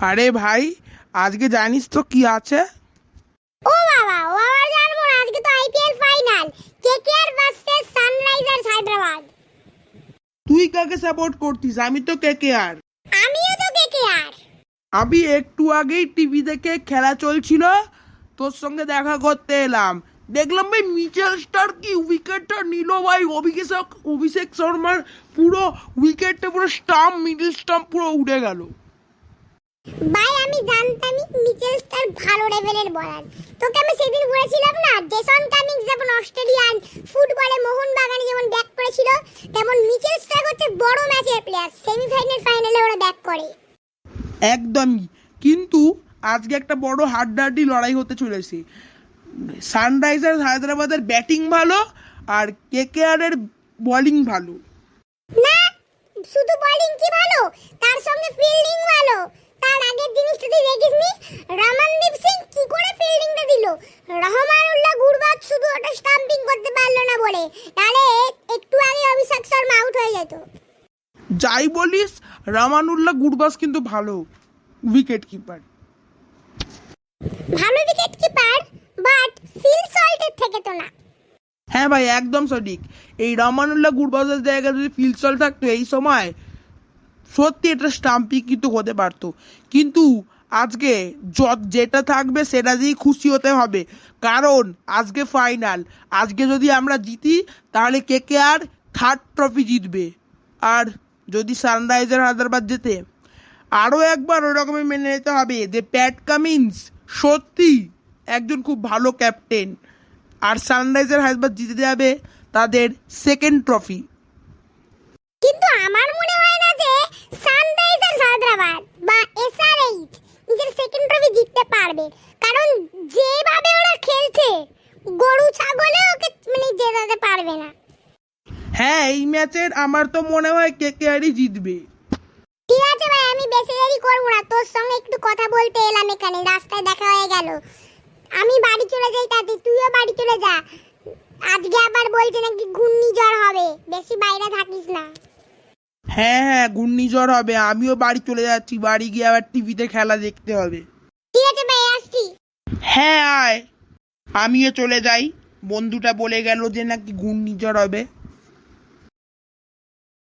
আরে ভাই, আজকে জানিস তো কি আছে? ও বাবা, ও আবার জানবো না। আজকে তো IPL final, KKR versus Sunrisers Hyderabad. তুই কাকে সাপোর্ট করতিস? আমি তো কেকেআর। আমিও তো কেকেআর। আমি একটু আগেই টিভি দেখে খেলা চলছিল, তোর সঙ্গে দেখা করতে এলাম। দেখলাম ভাই মিচেল স্টার্ক কি উইকেটটা নিল ভাই। অভিষেক শর্মার পুরো উইকেটটা পুরো স্টাম্প, মিডল স্টাম্প পুরো উড়ে গেল। ভাই আমি জানতামই মিচেল স্টার্ক ভালো লেভেলের বলার। তোকে আমি সেদিন বলেছিলাম না, জেসন কামিংস যেমন অস্ট্রেলিয়ান ফুটবলে মোহনবাগানে যেমন ব্যাক করেছিল, তেমন মিচেল স্টার্ক হচ্ছে বড় ম্যাচের প্লেয়ার। সেমিফাইনাল ফাইনালে ওরা ব্যাক করে। একদমই। কিন্তু আজকে একটা বড় হাড্ডাহাড্ডি লড়াই হতে চলেছে। সানরাইজার্স হায়দ্রাবাদের ব্যাটিং ভালো আর কেকেআর এর বোলিং ভালো। না, শুধু বোলিং কি ভালো, তার সঙ্গে ফিল্ডিং ভালো। তার আগের জিনিসটা তুই দেখিসনি, রমনদীপ সিং কি করে ফিল্ডিংটা দিল। রহমানুল্লাহ গুরবাজ শুধু ওটা স্টাম্পিং করতে পারলো না বলে, তাহলে একটু আগে অভিষেক শর্মা আউট হয়ে যেত। যাই বলিস, রামানুল্লাহ গুরবাজ কিন্তু ভালো উইকেট কিপার। ভালো উইকেট কিপার, বাট ফিল সল্টের থেকে তো না। হ্যাঁ ভাই, একদম সঠিক। এই রামানুল্লাহ গুরবাজের জায়গায় যদি ফিল্ড সল থাকতো এই সময়, সত্যি এটা স্টাম্পিং কিন্তু হতে পারতো। কিন্তু আজকে যেটা থাকবে সেটা দিয়েই খুশি হতে হবে, কারণ আজকে ফাইনাল। আজকে যদি আমরা জিতি তাহলে কেকেআর থার্ড ট্রফি জিতবে, আর যদি সানরাইজার হায়দ্রাবাদ জেতে আরও একবার ওই রকমই মেনে নিতে হবে যে প্যাট কামিন্স সত্যি একজন খুব ভালো ক্যাপ্টেন, আর সানরাইজার হায়দ্রাবাদ জিতে যাবে তাদের সেকেন্ড ট্রফি। কিন্তু আমার মনে হয় না যে সানরাইজার্স হায়দ্রাবাদ বা এসআরএইচ নিজের সেকেন্ড ট্রফি জিততে পারবে, কারণ যেভাবে ওরা খেলছে গরু ছাগলে ওকে জেতাতে পারবে না। হ্যাঁ, এই ম্যাচের আমার তো মনে হয় কেকেআরই জিতবে। ঠিক আছে ভাই, আমি বেশি দেরি করবো না, তোর সঙ্গে একটু কথা বলতে এলাম এখানে, রাস্তায় দেখা হয়ে গেল। আমি বাড়ি চলে যাই, তাতে তুইও বাড়ি চলে যা। আজকে আবার বলছে নাকি ঘূর্ণিঝড় হবে, বেশি বাইরে থাকিস না। হ্যাঁ হ্যাঁ, ঘূর্ণিঝড় হবে। আমিও বাড়ি চলে যাচ্ছি, বাড়ি গিয়ে আবার টিভিতে খেলা দেখতে হবে। ঠিক আছে ভাই, আসছি। হ্যাঁ আয়, আমিও চলে যাই। বন্ধুটা বলে গেল যে নাকি ঘূর্ণিঝড় হবে।